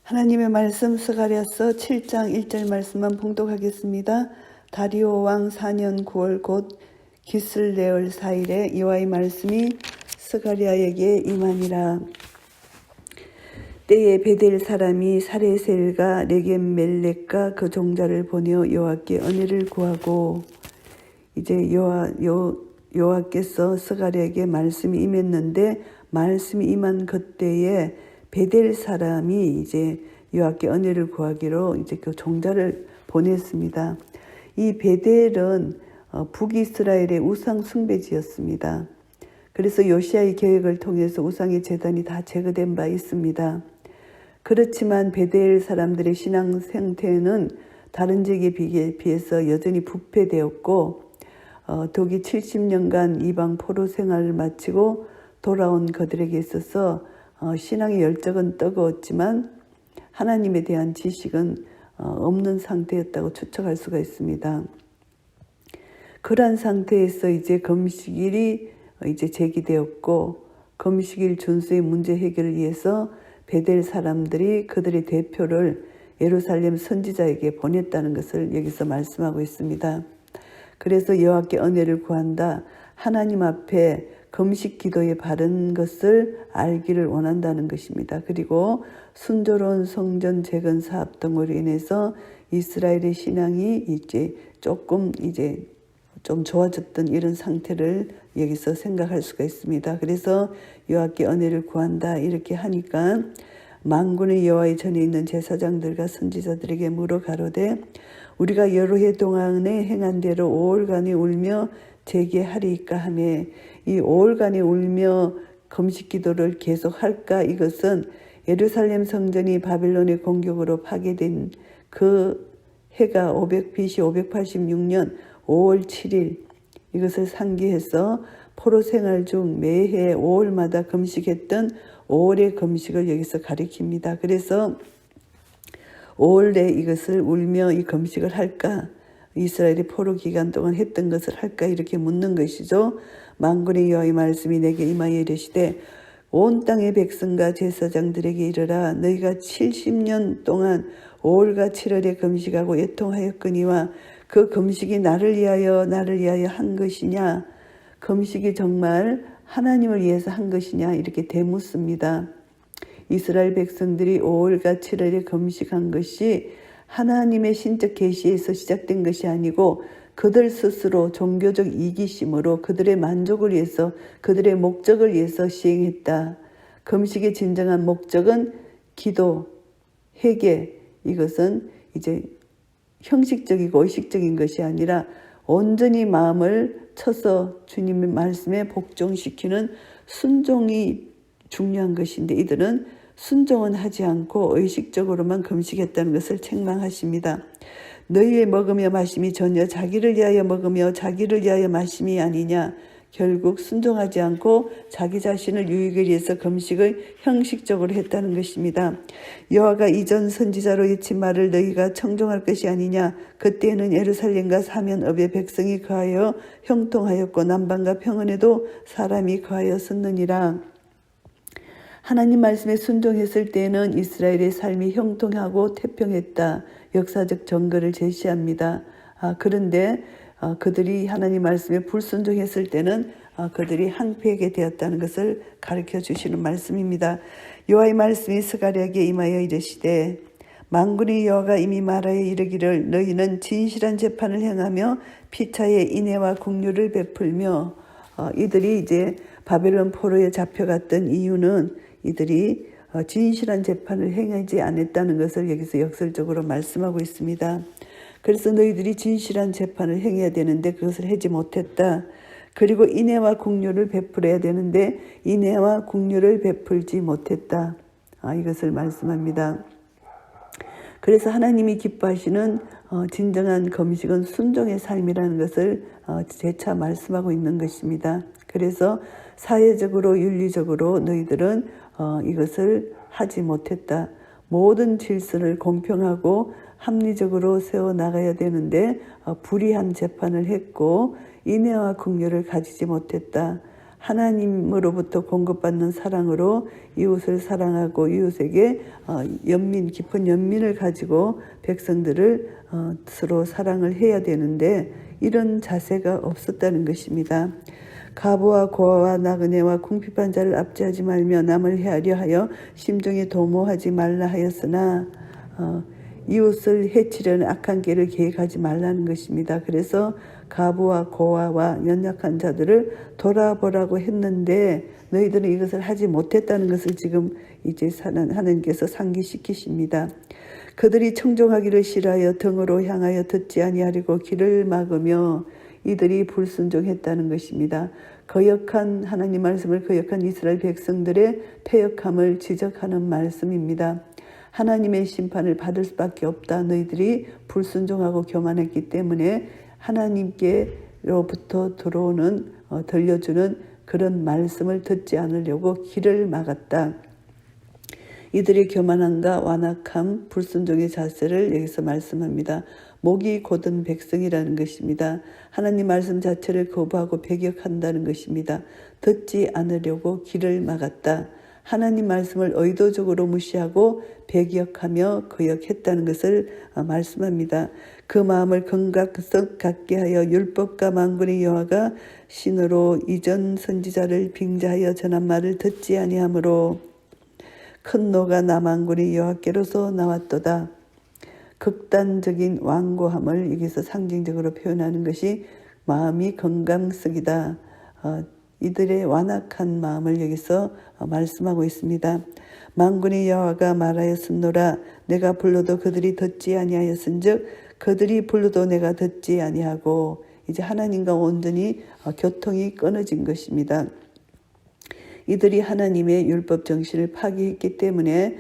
하나님의 말씀 스가랴서 7장 1절 말씀만 봉독하겠습니다. 다리오 왕 4년 9월 곧 기슬레을 4일에 여호와의 말씀이 스가랴에게 임하니라. 때에 베델 사람이 사레셀과 레겜멜렉과 그 종자를 보내어 여호와께 은혜를 구하고, 이제 여호와께서 스가랴에게 말씀이 임했는데, 말씀이 임한 그때에 베델 사람이 이제 여호와께 은혜를 구하기로 이제 그 종자를 보냈습니다. 이 베델은 북이스라엘의 우상 숭배지였습니다. 그래서 요시아의 계획을 통해서 우상의 제단이 다 제거된 바 있습니다. 그렇지만 베델 사람들의 신앙 생태는 다른 지역에 비해서 여전히 부패되었고, 독이 70년간 이방 포로 생활을 마치고 돌아온 그들에게 있어서 신앙의 열정은 뜨거웠지만 하나님에 대한 지식은 없는 상태였다고 추측할 수가 있습니다. 그러한 상태에서 이제 금식일이 이제 제기되었고, 금식일 준수의 문제 해결을 위해서 베델 사람들이 그들의 대표를 예루살렘 선지자에게 보냈다는 것을 여기서 말씀하고 있습니다. 그래서 여호와께 은혜를 구한다, 하나님 앞에 금식 기도에 바른 것을 알기를 원한다는 것입니다. 그리고 순조로운 성전 재건 사업 등으로 인해서 이스라엘의 신앙이 이제 좀 좋아졌던 이런 상태를 여기서 생각할 수가 있습니다. 그래서 여호와께 은혜를 구한다 이렇게 하니까 만군의 여호와의 전에 있는 제사장들과 선지자들에게 물어 가로되, 우리가 여러 해 동안에 행한 대로 5월간에 울며 재개하리이까 하며, 이 5월간에 울며 금식 기도를 계속할까? 이것은 예루살렘 성전이 바벨론의 공격으로 파괴된 그 해가 BC 586년 5월 7일, 이것을 상기해서 포로 생활 중 매해 5월마다 금식했던 5월의 금식을 여기서 가리킵니다. 그래서 5월에 이것을 울며 이 금식을 할까? 이스라엘이 포로 기간 동안 했던 것을 할까? 이렇게 묻는 것이죠. 만군의 여호와의 말씀이 내게 임하여 이르시되, 온 땅의 백성과 제사장들에게 이르라. 너희가 70년 동안 5월과 7월에 금식하고 애통하였거니와 그 금식이 나를 위하여 한 것이냐? 금식이 정말 하나님을 위해서 한 것이냐? 이렇게 되묻습니다. 이스라엘 백성들이 5월과 7월에 금식한 것이 하나님의 신적 계시에서 시작된 것이 아니고 그들 스스로 종교적 이기심으로 그들의 만족을 위해서, 그들의 목적을 위해서 시행했다. 금식의 진정한 목적은 기도, 회개, 이것은 이제 형식적이고 의식적인 것이 아니라 온전히 마음을 쳐서 주님의 말씀에 복종시키는 순종이 중요한 것인데, 이들은 순종은 하지 않고 의식적으로만 금식했다는 것을 책망하십니다. 너희의 먹으며 마심이 전혀 자기를 위하여 먹으며 자기를 위하여 마심이 아니냐? 결국 순종하지 않고 자기 자신을 유익을 위해서 금식을 형식적으로 했다는 것입니다. 여호와가 이전 선지자로 외친 말을 너희가 청종할 것이 아니냐? 그때는 예루살렘과 사면읍의 백성이 거하여 형통하였고 남방과 평원에도 사람이 거하였었느니라. 하나님 말씀에 순종했을 때는 이스라엘의 삶이 형통하고 태평했다. 역사적 증거를 제시합니다. 그런데 그들이 하나님 말씀에 불순종했을 때는 그들이 항폐하게 되었다는 것을 가르쳐 주시는 말씀입니다. 여호와의 말씀이 스가랴에게 임하여 이르시되, 만군의 여호와가 이미 말하여 이르기를 너희는 진실한 재판을 행하며 피차에 인애와 긍휼을 베풀며, 이들이 이제 바벨론 포로에 잡혀갔던 이유는 이들이 진실한 재판을 행하지 않았다는 것을 여기서 역설적으로 말씀하고 있습니다. 그래서 너희들이 진실한 재판을 행해야 되는데 그것을 하지 못했다. 그리고 인애와 긍휼을 베풀어야 되는데 인애와 긍휼을 베풀지 못했다. 이것을 말씀합니다. 그래서 하나님이 기뻐하시는 진정한 금식은 순종의 삶이라는 것을 재차 말씀하고 있는 것입니다. 그래서 사회적으로 윤리적으로 너희들은 이것을 하지 못했다. 모든 질서를 공평하고 합리적으로 세워나가야 되는데 불의한 재판을 했고 인애와 긍휼을 가지지 못했다. 하나님으로부터 공급받는 사랑으로 이웃을 사랑하고 이웃에게 깊은 연민을 가지고 백성들을 서로 사랑을 해야 되는데 이런 자세가 없었다는 것입니다. 가부와 고아와 나그네와 궁핍한 자를 압제하지 말며 남을 헤아려 하여 심중에 도모하지 말라 하였으나 이웃을 해치려는 악한 길을 계획하지 말라는 것입니다. 그래서 가부와 고아와 연약한 자들을 돌아보라고 했는데 너희들은 이것을 하지 못했다는 것을 지금 이제 하나님께서 상기시키십니다. 그들이 청종하기를 싫어하여 등으로 향하여 듣지 아니하려고 길을 막으며 이들이 불순종했다는 것입니다. 거역한 하나님 말씀을 거역한 이스라엘 백성들의 패역함을 지적하는 말씀입니다. 하나님의 심판을 받을 수밖에 없다. 너희들이 불순종하고 교만했기 때문에 하나님께로부터 들려주는 그런 말씀을 듣지 않으려고 길을 막았다. 이들의 교만함과 완악함, 불순종의 자세를 여기서 말씀합니다. 목이 곧은 백성이라는 것입니다. 하나님 말씀 자체를 거부하고 배격한다는 것입니다. 듣지 않으려고 길을 막았다. 하나님 말씀을 의도적으로 무시하고 배격하며 거역했다는 것을 말씀합니다. 그 마음을 경각성 갖게 하여 율법과 만군의 여호와가 신으로 이전 선지자를 빙자하여 전한 말을 듣지 아니하므로 큰 노가 남한군의 여호와께로서 나왔도다. 극단적인 완고함을 여기서 상징적으로 표현하는 것이 마음이 건강성이다. 이들의 완악한 마음을 여기서 말씀하고 있습니다. 만군의 여호와가 말하였으노라. 내가 불러도 그들이 듣지 아니하였은즉 그들이 불러도 내가 듣지 아니하고 이제 하나님과 온전히 교통이 끊어진 것입니다. 이들이 하나님의 율법 정신을 파기했기 때문에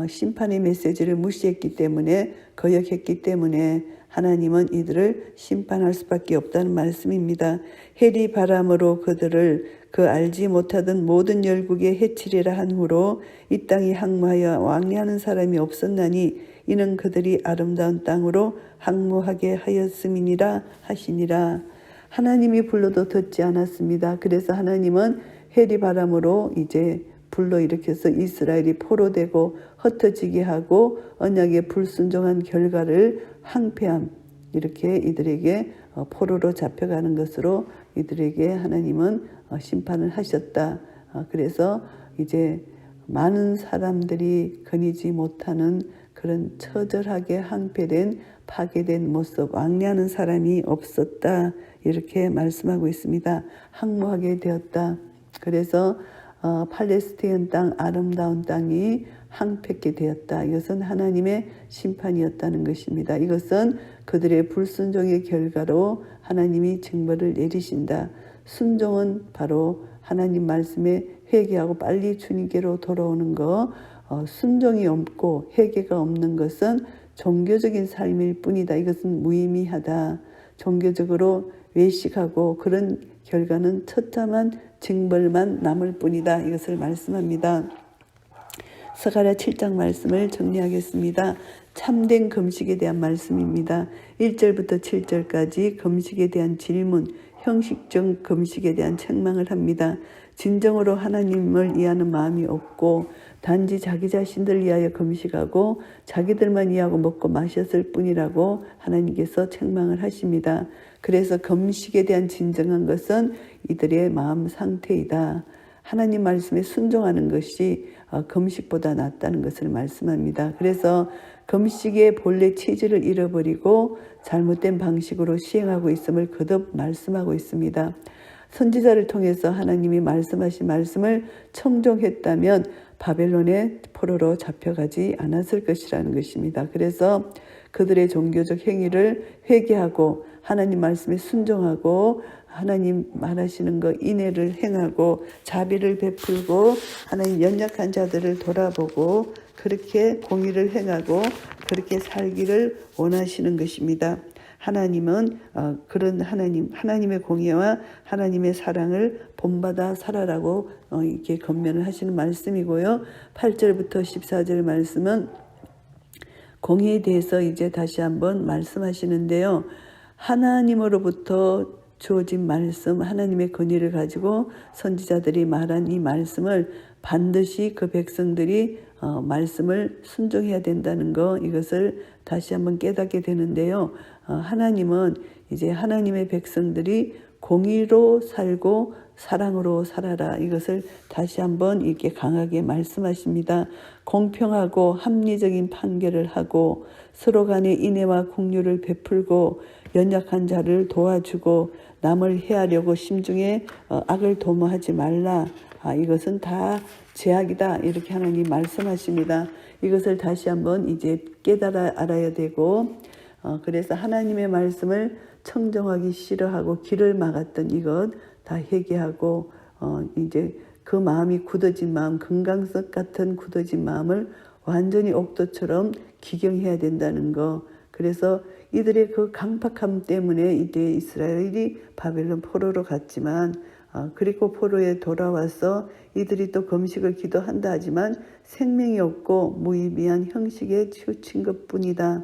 심판의 메시지를 무시했기 때문에 거역했기 때문에 하나님은 이들을 심판할 수밖에 없다는 말씀입니다. 해리 바람으로 그들을 그 알지 못하던 모든 열국에 해치리라 한 후로 이 땅이 항무하여 왕래하는 사람이 없었나니 이는 그들이 아름다운 땅으로 항무하게 하였음이니라 하시니라. 하나님이 불러도 듣지 않았습니다. 그래서 하나님은 해리 바람으로 이제 불러일으켜서 이스라엘이 포로되고 흩어지게 하고 언약에 불순종한 결과를 항폐함, 이렇게 이들에게 포로로 잡혀가는 것으로 이들에게 하나님은 심판을 하셨다. 그래서 이제 많은 사람들이 거니지 못하는 그런 처절하게 항폐된 파괴된 모습, 왕래하는 사람이 없었다. 이렇게 말씀하고 있습니다. 항무하게 되었다. 그래서 팔레스타인 땅, 아름다운 땅이 항폐게 되었다. 이것은 하나님의 심판이었다는 것입니다. 이것은 그들의 불순종의 결과로 하나님이 징벌을 내리신다. 순종은 바로 하나님 말씀에 회개하고 빨리 주님께로 돌아오는 것, 순종이 없고 회개가 없는 것은 종교적인 삶일 뿐이다. 이것은 무의미하다. 종교적으로 외식하고 그런 결과는 처참한 징벌만 남을 뿐이다. 이것을 말씀합니다. 스가랴 7장 말씀을 정리하겠습니다. 참된 금식에 대한 말씀입니다. 1절부터 7절까지 금식에 대한 질문, 형식적 금식에 대한 책망을 합니다. 진정으로 하나님을 이해하는 마음이 없고 단지 자기 자신들 위하여 금식하고 자기들만 이해하고 먹고 마셨을 뿐이라고 하나님께서 책망을 하십니다. 그래서 금식에 대한 진정한 것은 이들의 마음 상태이다. 하나님 말씀에 순종하는 것이 금식보다 낫다는 것을 말씀합니다. 그래서 금식의 본래 취지를 잃어버리고 잘못된 방식으로 시행하고 있음을 거듭 말씀하고 있습니다. 선지자를 통해서 하나님이 말씀하신 말씀을 청종했다면 바벨론의 포로로 잡혀가지 않았을 것이라는 것입니다. 그래서 그들의 종교적 행위를 회개하고 하나님 말씀에 순종하고 하나님 말하시는 것 인애를 행하고 자비를 베풀고 하나님 연약한 자들을 돌아보고 그렇게 공의를 행하고 그렇게 살기를 원하시는 것입니다. 하나님은 그런 하나님의 공의와 하나님의 사랑을 본받아 살아라고 이렇게 권면을 하시는 말씀이고요. 8절부터 14절 말씀은 공의에 대해서 이제 다시 한번 말씀하시는데요. 하나님으로부터 주어진 말씀, 하나님의 권위를 가지고 선지자들이 말한 이 말씀을 반드시 그 백성들이 말씀을 순종해야 된다는 거, 이것을 다시 한번 깨닫게 되는데요. 하나님은 이제 하나님의 백성들이 공의로 살고 사랑으로 살아라, 이것을 다시 한번 이렇게 강하게 말씀하십니다. 공평하고 합리적인 판결을 하고 서로 간의 인애와 긍휼을 베풀고 연약한 자를 도와주고 남을 해하려고 심중에 악을 도모하지 말라. 이것은 다 죄악이다, 이렇게 하나님 말씀하십니다. 이것을 다시 한번 이제 깨달아 알아야 되고, 그래서 하나님의 말씀을 청정하기 싫어하고 귀를 막았던 이것 다 회개하고, 이제 그 마음이 굳어진 마음, 금강석 같은 굳어진 마음을 완전히 옥도처럼 기경해야 된다는 거. 그래서 이들의 그 강팍함 때문에 이제 이스라엘이 바벨론 포로로 갔지만, 그리고 포로에 돌아와서 이들이 또 금식을 기도한다 하지만 생명이 없고 무의미한 형식에 치우친 것뿐이다.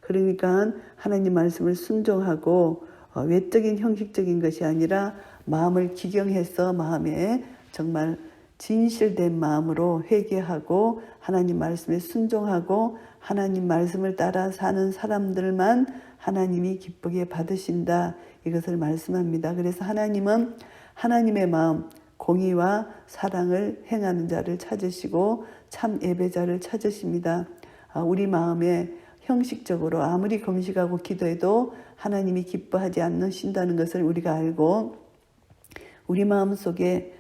그러니까 하나님 말씀을 순종하고 외적인 형식적인 것이 아니라 마음을 기경해서 마음에 정말 진실된 마음으로 회개하고 하나님 말씀에 순종하고 하나님 말씀을 따라 사는 사람들만 하나님이 기쁘게 받으신다, 이것을 말씀합니다. 그래서 하나님은 하나님의 마음, 공의와 사랑을 행하는 자를 찾으시고 참 예배자를 찾으십니다. 우리 마음에 형식적으로 아무리 금식하고 기도해도 하나님이 기뻐하지 않으신다는 것을 우리가 알고, 우리 마음속에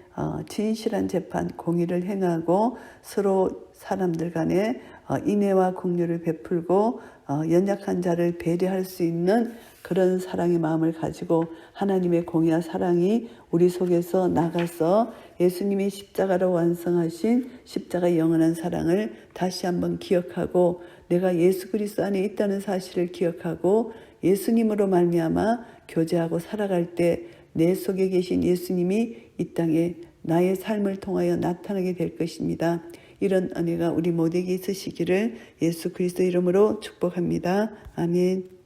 진실한 재판, 공의를 행하고 서로 사람들 간에 인애와 긍휼을 베풀고 연약한 자를 배려할 수 있는 그런 사랑의 마음을 가지고 하나님의 공의와 사랑이 우리 속에서 나가서 예수님이 십자가로 완성하신 십자가의 영원한 사랑을 다시 한번 기억하고 내가 예수 그리스도 안에 있다는 사실을 기억하고 예수님으로 말미암아 교제하고 살아갈 때 내 속에 계신 예수님이 이 땅에 나의 삶을 통하여 나타나게 될 것입니다. 이런 은혜가 우리 모두에게 있으시기를 예수 그리스도 이름으로 축복합니다. 아멘.